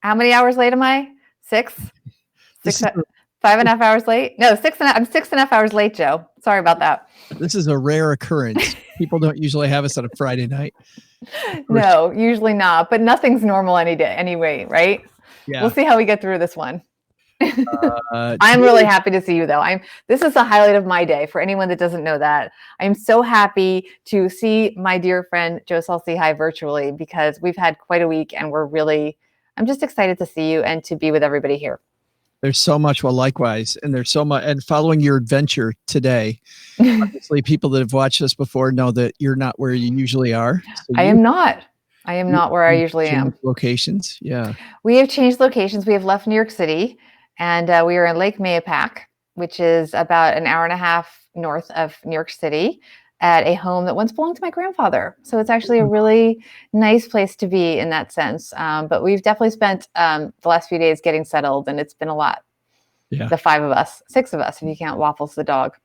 How many hours late am I? Six? This is 5.5 hours late? No, 6.5. I'm 6.5 hours late, Joe. Sorry about that. This is a rare occurrence. People don't usually have us on a Friday night. No, usually not, but nothing's normal any day anyway, right? Yeah. We'll see how we get through this one. Uh, I'm really happy to see you though. This is the highlight of my day for anyone that doesn't know that. I'm so happy to see my dear friend Joe Saul-Sehy virtually because we've had quite a week and I'm just excited to see you and to be with everybody here. There's so much. Well, likewise. And there's so much. And following your adventure today, obviously people that have watched us before know that you're not where you usually are. So I am not where I usually am. Locations. Yeah. We have changed locations. We have left New York City and we are in Lake Mayapack, which is about an hour and a half north of New York City at a home that once belonged to my grandfather. So it's actually a really nice place to be in that sense. But we've definitely spent the last few days getting settled and it's been a lot. Yeah. The 5 of us, 6 of us, if you count Waffles the dog.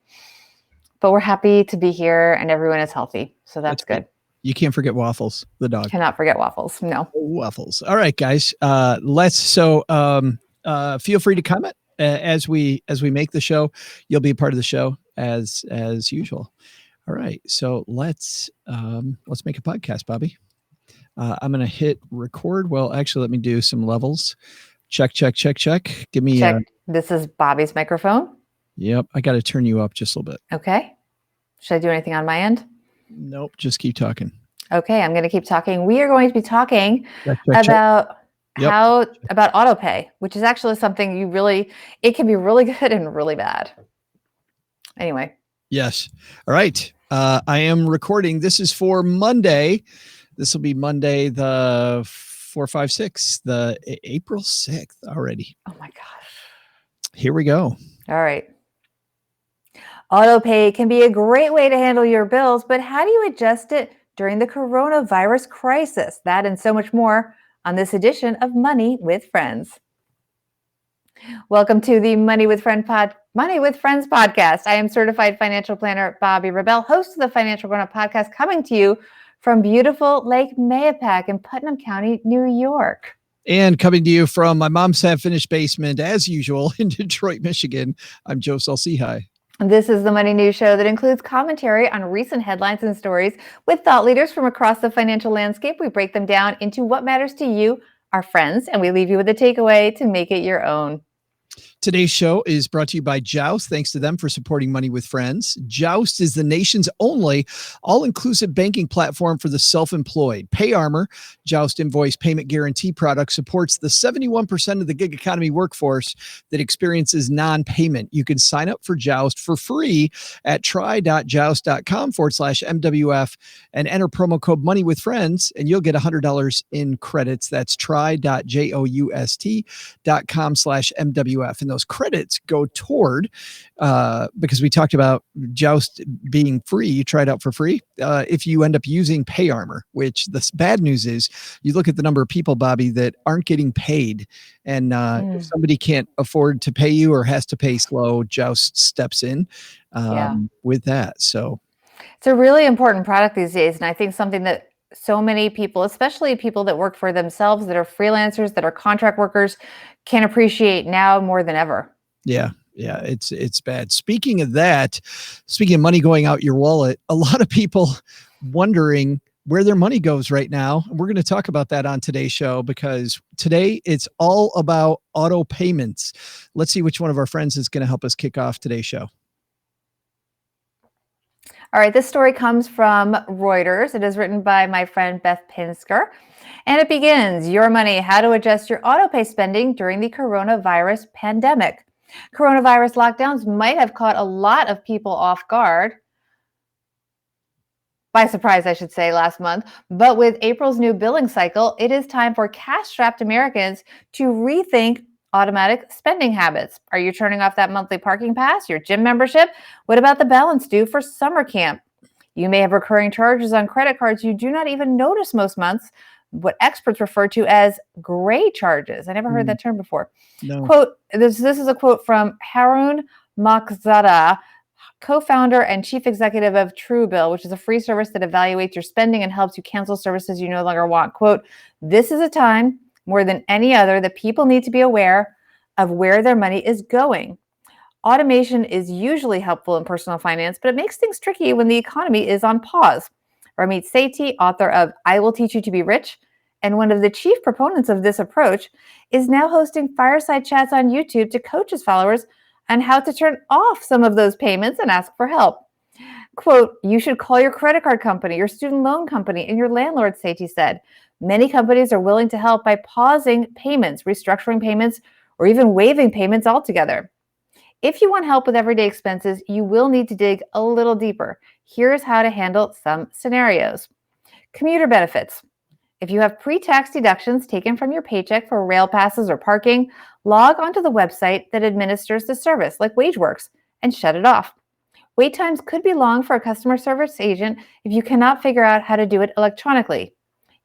But we're happy to be here and everyone is healthy. So that's good. You can't forget Waffles, the dog. Cannot forget Waffles. No. Waffles. All right, guys. Feel free to comment as we make the show. You'll be a part of the show as usual. All right. So let's make a podcast, Bobby. I'm going to hit record. Well, actually, let me do some levels. Check. Give me check. This is Bobby's microphone. Yep. I got to turn you up just a little bit. Okay. Should I do anything on my end? Nope. Just keep talking. Okay. I'm going to keep talking. We are going to be talking about Autopay, which is actually something it can be really good and really bad. Anyway. Yes. All right. I am recording. This is for Monday. This will be Monday, the 4/5/6, April 6th already. Oh my gosh. Here we go. All right. Autopay can be a great way to handle your bills, but how do you adjust it during the coronavirus crisis? That and so much more on this edition of Money with Friends. Welcome to the Money with Friends podcast. I am certified financial planner Bobby Rebel, host of the Financial Grown Up podcast, coming to you from beautiful Lake Mayapack in Putnam County, New York. And coming to you from my mom's half-finished basement, as usual, in Detroit, Michigan, I'm Joe Saul-Sehy. This is the Money News Show that includes commentary on recent headlines and stories with thought leaders from across the financial landscape. We break them down into what matters to you, our friends, and we leave you with a takeaway to make it your own. Today's show is brought to you by Joust. Thanks to them for supporting Money with Friends. Joust is the nation's only all-inclusive banking platform for the self-employed. PayArmor, Joust invoice payment guarantee product, supports the 71% of the gig economy workforce that experiences non-payment. You can sign up for Joust for free at try.joust.com/MWF and enter promo code Money with Friends, and you'll get $100 in credits. That's try.joust.com/MWF. And those credits go toward, because we talked about Joust being free, you try it out for free. If you end up using PayArmor, which the bad news is, you look at the number of people, Bobby, that aren't getting paid. And if somebody can't afford to pay you or has to pay slow, Joust steps in with that. So it's a really important product these days. And I think something that so many people, especially people that work for themselves, that are freelancers, that are contract workers, can appreciate now more than ever. Yeah, it's bad. Speaking of money going out your wallet, a lot of people wondering where their money goes right now. We're going to talk about that on today's show, because today it's all about auto payments. Let's see which one of our friends is going to help us kick off today's show. All right, this story comes from Reuters. It is written by my friend Beth Pinsker. And it begins, Your Money, How to Adjust Your Autopay Spending During the Coronavirus Pandemic. Coronavirus lockdowns might have caught a lot of people off guard, by surprise, I should say, last month. But with April's new billing cycle, it is time for cash-strapped Americans to rethink automatic spending habits. Are you turning off that monthly parking pass, your gym membership? What about the balance due for summer camp? You may have recurring charges on credit cards you do not even notice most months, what experts refer to as gray charges. I never heard that term before. No. Quote, this is a quote from Harun Makhzada, co-founder and chief executive of Truebill, which is a free service that evaluates your spending and helps you cancel services you no longer want. Quote, this is a time More than any other, that people need to be aware of where their money is going. Automation is usually helpful in personal finance, but it makes things tricky when the economy is on pause. Ramit Sethi, author of I Will Teach You to Be Rich, and one of the chief proponents of this approach, is now hosting fireside chats on YouTube to coach his followers on how to turn off some of those payments and ask for help. Quote, you should call your credit card company, your student loan company, and your landlord, Sethi said. Many companies are willing to help by pausing payments, restructuring payments, or even waiving payments altogether. If you want help with everyday expenses, you will need to dig a little deeper. Here's how to handle some scenarios. Commuter benefits. If you have pre-tax deductions taken from your paycheck for rail passes or parking, log onto the website that administers the service, like WageWorks, and shut it off. Wait times could be long for a customer service agent if you cannot figure out how to do it electronically.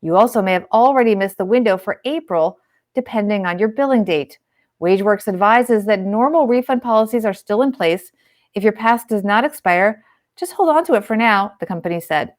You also may have already missed the window for April, depending on your billing date. WageWorks advises that normal refund policies are still in place. If your pass does not expire, just hold on to it for now, the company said.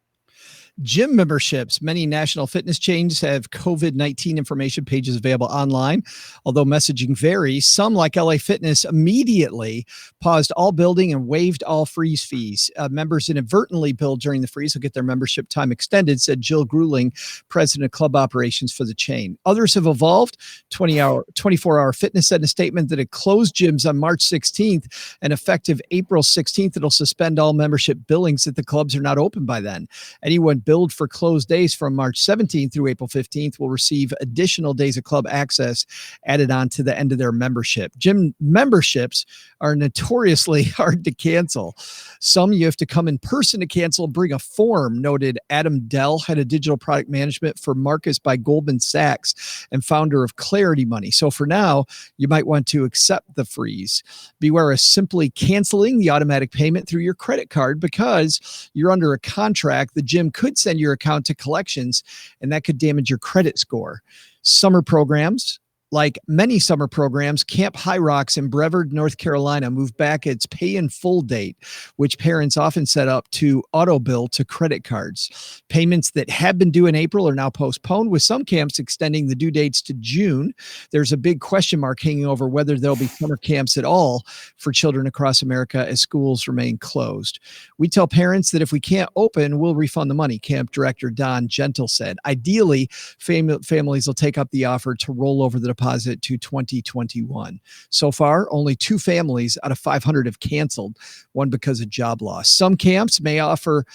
Gym memberships. Many national fitness chains have COVID-19 information pages available online. Although messaging varies, some, like LA Fitness, immediately paused all building and waived all freeze fees. Members inadvertently billed during the freeze will get their membership time extended, said Jill Grueling, president of club operations for the chain. Others have evolved. 24-hour Fitness said in a statement that it closed gyms on March 16th, and effective April 16th, it'll suspend all membership billings if the clubs are not open by then. Anyone billed for closed days from March 17th through April 15th will receive additional days of club access added on to the end of their membership. Gym memberships are notoriously hard to cancel. Some you have to come in person to cancel, bring a form, noted Adam Dell, head of digital product management for Marcus by Goldman Sachs and founder of Clarity Money. So for now, you might want to accept the freeze. Beware of simply canceling the automatic payment through your credit card because you're under a contract. The gym could send your account to collections, and that could damage your credit score. Summer programs. Like many summer programs, Camp High Rocks in Brevard, North Carolina, moved back its pay in full date, which parents often set up to auto bill to credit cards. Payments that had been due in April are now postponed, with some camps extending the due dates to June. There's a big question mark hanging over whether there'll be summer camps at all for children across America as schools remain closed. We tell parents that if we can't open, we'll refund the money, camp director Don Gentle said. Ideally, families will take up the offer to roll over the deposit to 2021. So far, only 2 families out of 500 have canceled, one because of job loss. Some camps may offer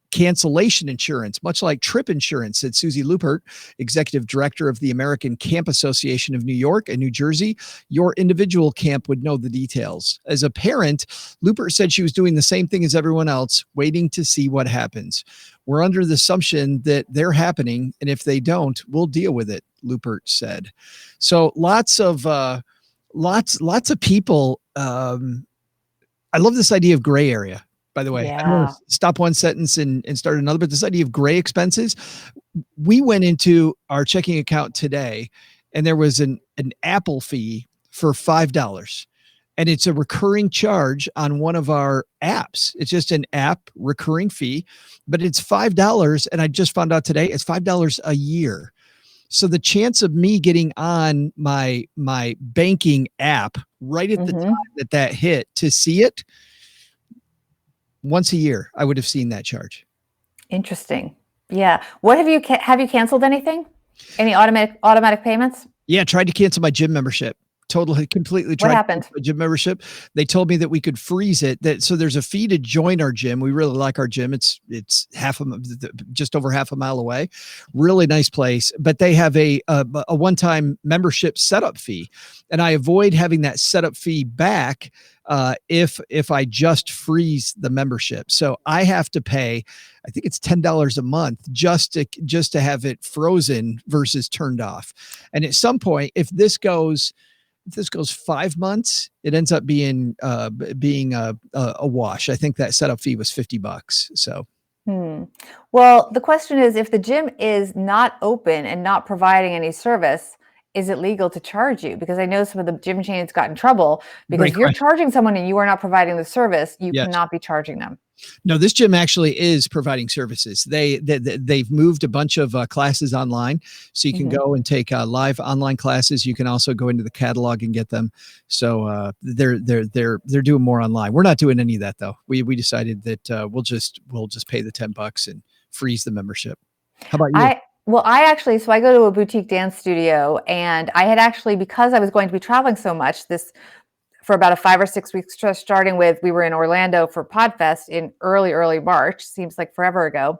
cancellation insurance, much like trip insurance, said Susie Lupert, executive director of the American Camp Association of New York and New Jersey. Your individual camp would know the details. As a parent, Lupert said she was doing the same thing as everyone else, waiting to see what happens. We're under the assumption that they're happening, and if they don't, we'll deal with it, Lupert said. So lots of people. I love this idea of gray area. By the way, I don't want to stop one sentence and start another, but this idea of gray expenses, we went into our checking account today and there was an Apple fee for $5. And it's a recurring charge on one of our apps. It's just an app recurring fee, but it's $5. And I just found out today it's $5 a year. So the chance of me getting on my banking app right at the time that hit to see it, once a year, I would have seen that charge. Interesting. Yeah. What have you canceled anything? Any automatic payments? Yeah, tried to cancel my gym membership. Completely tried. What happened? A gym membership. They told me that we could freeze it. So there's a fee to join our gym. We really like our gym. It's just over half a mile away. Really nice place. But they have a one-time membership setup fee, and I avoid having that setup fee back if I just freeze the membership. So I have to pay, I think it's $10 a month just to have it frozen versus turned off. And at some point, if this goes 5 months, it ends up being a wash. I think that setup fee was $50. So. Well, the question is, if the gym is not open and not providing any service, is it legal to charge you? Because I know some of the gym chains got in trouble because if you're charging someone and you are not providing the service, you cannot be charging them. No, this gym actually is providing services. They've moved a bunch of classes online, so you can go and take live online classes. You can also go into the catalog and get them. So they're doing more online. We're not doing any of that though. We decided that we'll just pay the $10 and freeze the membership. How about you? I actually, so I go to a boutique dance studio, and I had actually, because I was going to be traveling so much for about a 5 or 6 weeks, starting with, we were in Orlando for PodFest in early March, seems like forever ago.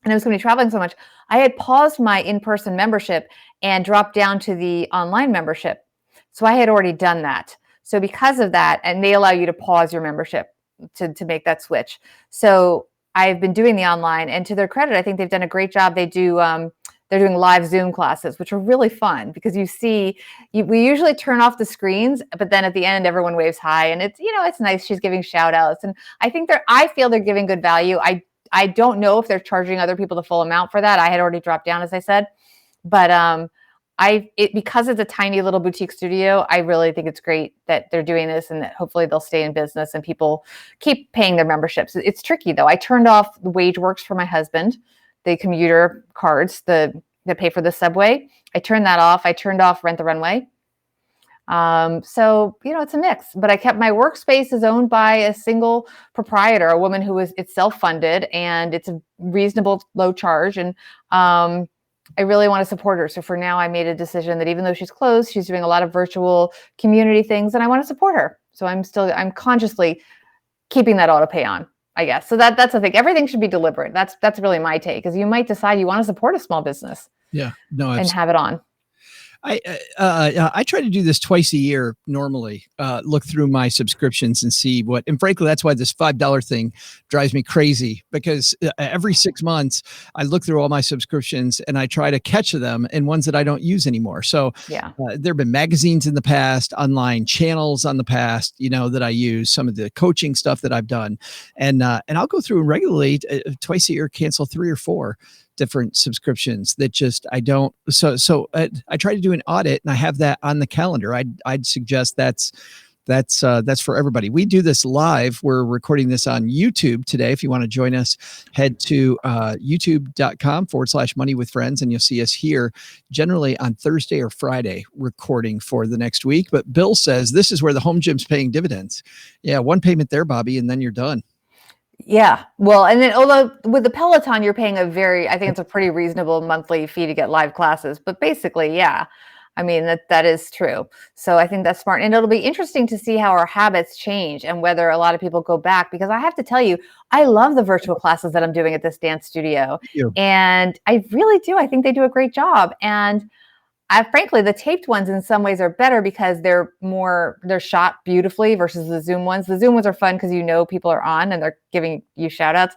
And I was going to be traveling so much, I had paused my in-person membership and dropped down to the online membership. So I had already done that. So because of that, and they allow you to pause your membership to make that switch. So I've been doing the online, and to their credit, I think they've done a great job. They're doing live Zoom classes, which are really fun because we usually turn off the screens, but then at the end, everyone waves hi, and it's nice. She's giving shout outs, and I feel they're giving good value. I don't know if they're charging other people the full amount for that. I had already dropped down, as I said, but because it's a tiny little boutique studio, I really think it's great that they're doing this, and that hopefully they'll stay in business and people keep paying their memberships. It's tricky though. I turned off the WageWorks for my husband, the commuter cards that pay for the subway. I turned that off. I turned off Rent the Runway. So it's a mix, but I kept my workspace is owned by a single proprietor, a woman it's self-funded, and it's a reasonable low charge. And, I really want to support her. So for now, I made a decision that even though she's closed, she's doing a lot of virtual community things, and I want to support her. So I'm consciously keeping that Autopay on, I guess. So that's the thing. Everything should be deliberate. That's really my take, because you might decide you want to support a small business. Yeah, no, and have it on. I try to do this twice a year normally, look through my subscriptions and see and frankly, that's why this $5 thing drives me crazy, because every 6 months I look through all my subscriptions and I try to catch them and ones that I don't use anymore. So yeah, there've been magazines in the past, online channels on the past, that I use, some of the coaching stuff that I've done. And I'll go through and regularly twice a year, cancel 3 or 4 different subscriptions that just I don't. So I try to do an audit, and I have that on the calendar. I'd suggest that's for everybody. We do this live. We're recording this on YouTube today. If you want to join us, head to youtube.com/money with friends, and you'll see us here generally on Thursday or Friday recording for the next week. But Bill says this is where the home gym's paying dividends. Yeah, one payment there, Bobby, and then you're done. Yeah. Well, and then although with the Peloton, you're paying I think it's a pretty reasonable monthly fee to get live classes, but basically, yeah, I mean, that is true. So I think that's smart. And it'll be interesting to see how our habits change and whether a lot of people go back, because I have to tell you, I love the virtual classes that I'm doing at this dance studio. And I really do. I think they do a great job. And frankly, the taped ones in some ways are better because they're shot beautifully versus the Zoom ones. The Zoom ones are fun because people are on and they're giving you shout outs.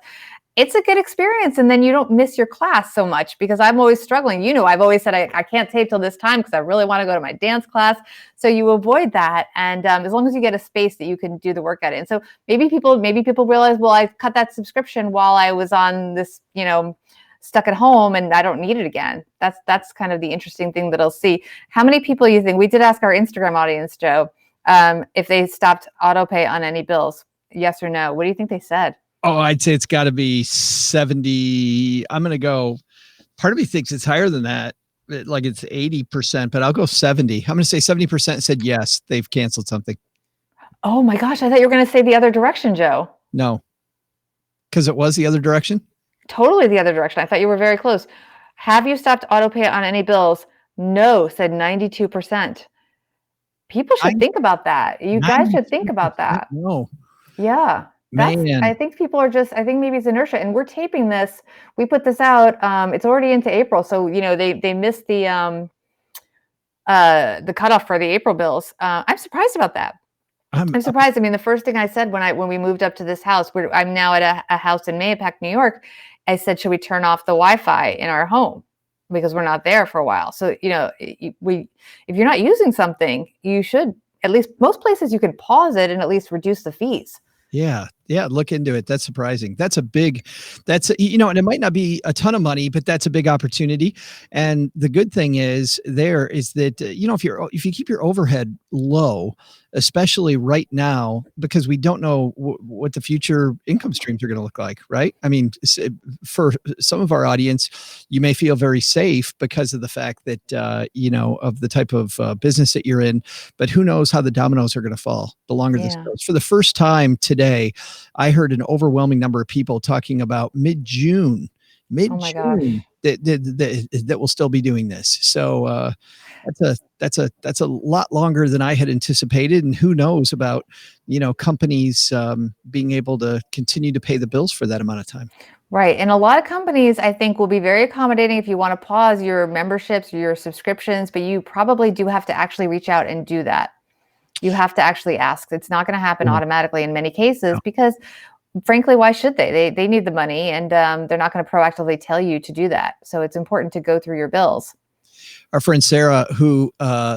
It's a good experience. And then you don't miss your class so much, because I'm always struggling. I've always said I can't tape till this time because I really want to go to my dance class. So you avoid that. And as long as you get a space that you can do the workout in. So maybe people realize, well, I cut that subscription while I was on this, stuck at home, and I don't need it again. That's kind of the interesting thing that I'll see. How many people you think, we did ask our Instagram audience, Joe, if they stopped Autopay on any bills, yes or no? What do you think they said? Oh, I'd say it's got to be 70. I'm going to go, part of me thinks it's higher than that, like it's 80%, but I'll go 70. I'm going to say 70% said yes, they've canceled something. Oh my gosh, I thought you were going to say the other direction, Joe. No, because it was the other direction. Totally the other direction. I thought you were very close. Have you stopped Autopay on any bills? No, said 92%. People should think about that. You guys should think about that. No. Yeah. I think people are I think maybe it's inertia, and we're taping this. We put this out. It's already into April. So, they missed the cutoff for the April bills. I'm surprised about that. I'm surprised. I mean, the first thing I said when we moved up to this house, I'm now at a house in Mahopac, New York. I said, should we turn off the Wi-Fi in our home because we're not there for a while? So, if you're not using something, you should, at least most places you can pause it and at least reduce the fees. Yeah. Yeah, look into it. That's surprising. And it might not be a ton of money, but that's a big opportunity. And the good thing is that, if you keep your overhead low, especially right now, because we don't know what the future income streams are going to look like, right? I mean, for some of our audience, you may feel very safe because of the fact that, of the type of business that you're in, but who knows how the dominoes are going to fall the longer this Yeah. goes. For the first time today, I heard an overwhelming number of people talking about mid-June Oh my gosh. that will still be doing this. So that's a lot longer than I had anticipated, and who knows about companies being able to continue to pay the bills for that amount of time. Right. And a lot of companies, I think, will be very accommodating if you want to pause your memberships or your subscriptions, but you probably do have to actually reach out and do that. You have to actually ask. It's not going to happen Yeah. automatically in many cases because, frankly, why should they? They need the money, and they're not going to proactively tell you to do that. So it's important to go through your bills. Our friend Sarah, who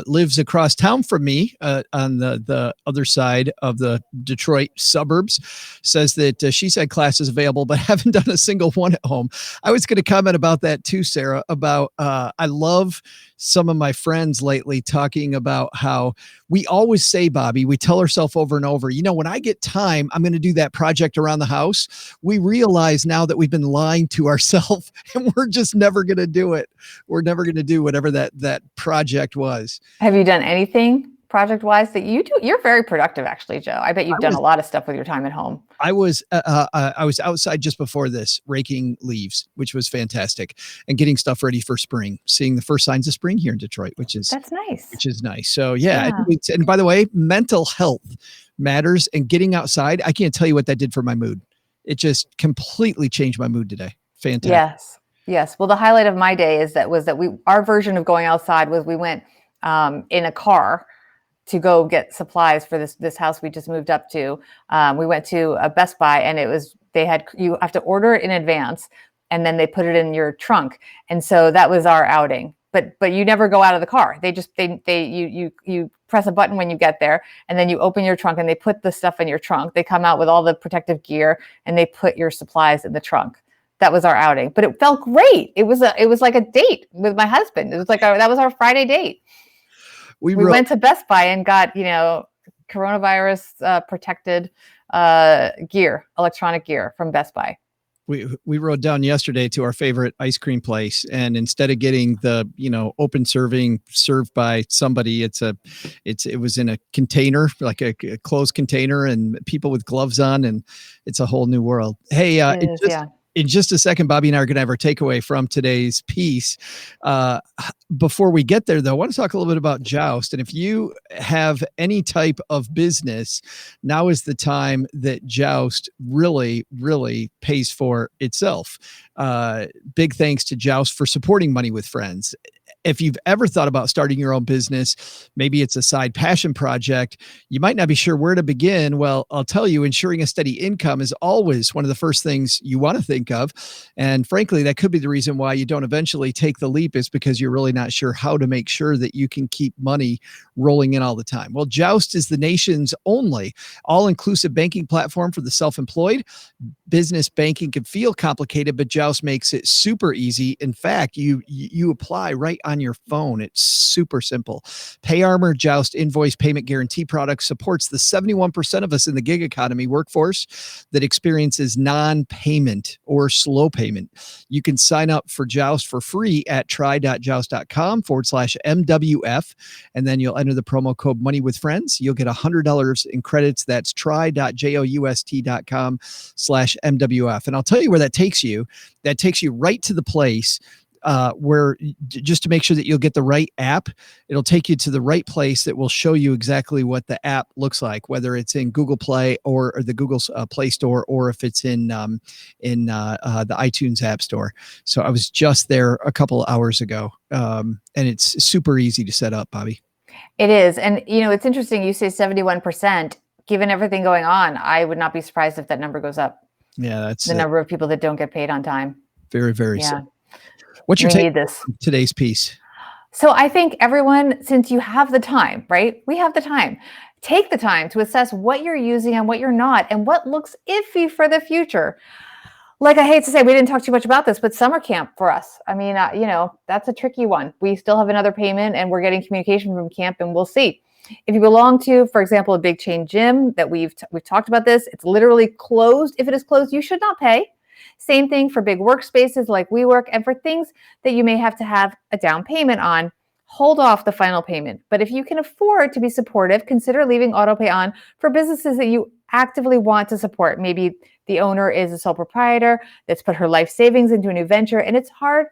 lives across town from me on the other side of the Detroit suburbs, says that she's had classes available, but haven't done a single one at home. I was going to comment about that too, Sarah, about I love some of my friends lately talking about how we always say, Bobby, we tell ourselves over and over, when I get time, I'm going to do that project around the house. We realize now that we've been lying to ourselves and we're just never going to do it. We're never going to do whatever that project was. Have you done anything project-wise that you do? You're very productive, actually, Joe. I bet you've done a lot of stuff with your time at home. I was outside just before this raking leaves, which was fantastic, and getting stuff ready for spring, seeing the first signs of spring here in Detroit, That's nice. which is nice. So yeah. And by the way, mental health matters, and getting outside, I can't tell you what that did for my mood. It just completely changed my mood today. Fantastic. Yes. Well, the highlight of my day was that our version of going outside was we went in a car to go get supplies for this house we just moved up to. We went to a Best Buy, and you have to order it in advance, and then they put it in your trunk. And so that was our outing. But you never go out of the car. You press a button when you get there, and then you open your trunk, and they put the stuff in your trunk. They come out with all the protective gear, and they put your supplies in the trunk. That was our outing, but it felt great. It was like a date with my husband. It was like that was our Friday date. We went to Best Buy and got, coronavirus protected gear, electronic gear from Best Buy. We rode down yesterday to our favorite ice cream place, and instead of getting the open serving served by somebody, it was in a container, like a closed container, and people with gloves on, and it's a whole new world. Hey, in just a second, Bobby and I are going to have our takeaway from today's piece. Before we get there, though, I want to talk a little bit about Joust. And if you have any type of business, now is the time that Joust really, really pays for itself. Big thanks to Joust for supporting Money with Friends. If you've ever thought about starting your own business, maybe it's a side passion project, you might not be sure where to begin. Well, I'll tell you, ensuring a steady income is always one of the first things you want to think of. And frankly, that could be the reason why you don't eventually take the leap, is because you're really not sure how to make sure that you can keep money rolling in all the time. Well, Joust is the nation's only all-inclusive banking platform for the self-employed. Business banking can feel complicated, but Joust makes it super easy. In fact, you apply right on your phone. It's super simple. PayArmor Joust invoice payment guarantee product supports the 71% of us in the gig economy workforce that experiences non-payment or slow payment. You can sign up for Joust for free at try.joust.com/MWF, and then you'll enter the promo code Money with Friends. You'll get $100 in credits. That's try.joust.com/MWF. And I'll tell you where that takes you. That takes you right to the place where, just to make sure that you'll get the right app, it'll take you to the right place that will show you exactly what the app looks like, whether it's in Google Play or the Google Play Store, or if it's in the iTunes App Store. So I was just there a couple of hours ago, and it's super easy to set up, Bobby. It is. And, it's interesting. You say 71%. Given everything going on, I would not be surprised if that number goes up. Yeah, that's the number of people that don't get paid on time. Very, very simple. What's your take on today's piece? So I think everyone, since you have the time, right? We have the time. Take the time to assess what you're using and what you're not, and what looks iffy for the future. Like, I hate to say, we didn't talk too much about this, but summer camp for us, I mean, that's a tricky one. We still have another payment and we're getting communication from camp, and we'll see. If you belong to, for example, a big chain gym that we've talked about this, it's literally closed. If it is closed, you should not pay. Same thing for big workspaces like WeWork, and for things that you may have to have a down payment on, hold off the final payment. But if you can afford to be supportive, consider leaving Autopay on for businesses that you actively want to support. Maybe the owner is a sole proprietor that's put her life savings into a new venture, and it's hard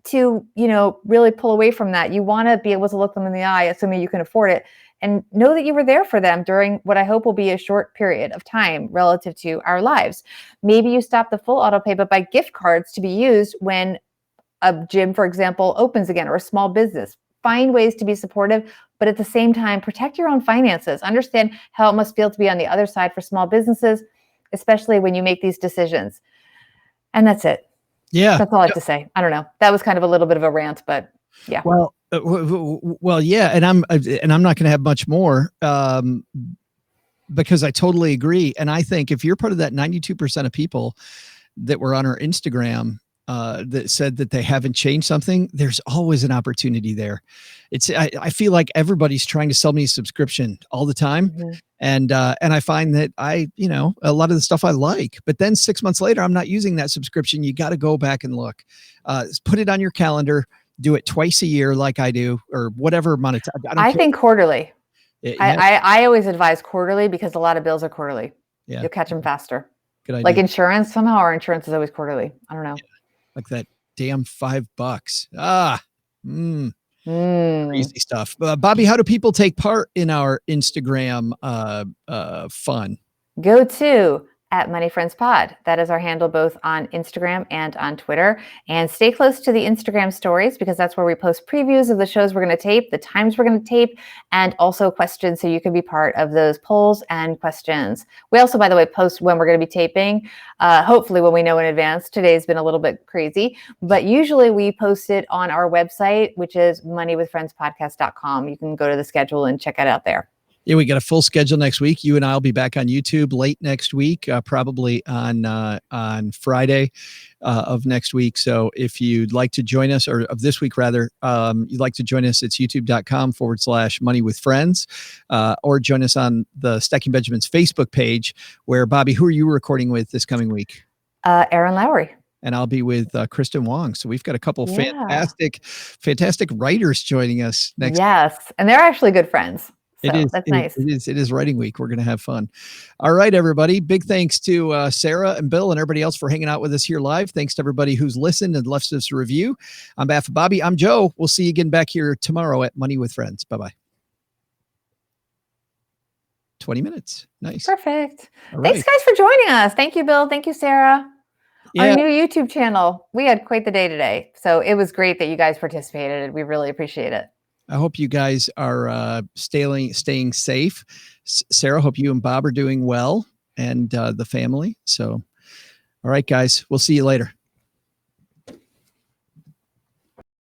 to, really pull away from that. You want to be able to look them in the eye, assuming you can afford it, and know that you were there for them during what I hope will be a short period of time relative to our lives. Maybe you stop the full Autopay, but buy gift cards to be used when a gym, for example, opens again, or a small business. Find ways to be supportive, but at the same time, protect your own finances. Understand how it must feel to be on the other side for small businesses, especially when you make these decisions. And that's it. Yeah. That's all I have to say. I don't know. That was kind of a little bit of a rant, but yeah. Well, yeah. And I'm not going to have much more, because I totally agree. And I think if you're part of that 92% of people that were on our Instagram, that said that they haven't changed something, there's always an opportunity there. I feel like everybody's trying to sell me a subscription all the time. Mm-hmm. And I find that a lot of the stuff I like, but then 6 months later, I'm not using that subscription. You got to go back and look, put it on your calendar, do it twice a year, like I do, or whatever amount of time. I think quarterly. Yeah. I always advise quarterly, because a lot of bills are quarterly. Yeah. You'll catch them faster. Good idea. Like insurance, somehow our insurance is always quarterly. I don't know. Yeah. Like that damn $5. Crazy stuff. Bobby, how do people take part in our Instagram fun? Go to @MoneyFriendsPod. That is our handle both on Instagram and on Twitter. And stay close to the Instagram stories, because that's where we post previews of the shows we're going to tape, the times we're going to tape, and also questions, so you can be part of those polls and questions. We also, by the way, post when we're going to be taping, hopefully when we know in advance. Today's been a little bit crazy, but usually we post it on our website, which is moneywithfriendspodcast.com. You can go to the schedule and check it out there. Yeah, we got a full schedule next week. You and I will be back on YouTube late next week, probably on Friday of next week. So if you'd like to join us, or of this week rather, you'd like to join us, it's youtube.com/moneywithfriends, or join us on the Stacking Benjamins Facebook page, where, Bobby, who are you recording with this coming week? Aaron Lowry. And I'll be with Kristen Wong. So we've got a couple fantastic writers joining us next week. Yes, and they're actually good friends. So that's nice. It is writing week. We're going to have fun. All right, everybody. Big thanks to Sarah and Bill and everybody else for hanging out with us here live. Thanks to everybody who's listened and left us a review. On behalf of Bobby, I'm Joe. We'll see you again back here tomorrow at Money with Friends. Bye-bye. 20 minutes. Nice. Perfect. Right. Thanks, guys, for joining us. Thank you, Bill. Thank you, Sarah. Yeah. Our new YouTube channel. We had quite the day today. So it was great that you guys participated. We really appreciate it. I hope you guys are staying safe. Sarah, hope you and Bob are doing well, and the family. So, all right, guys, we'll see you later.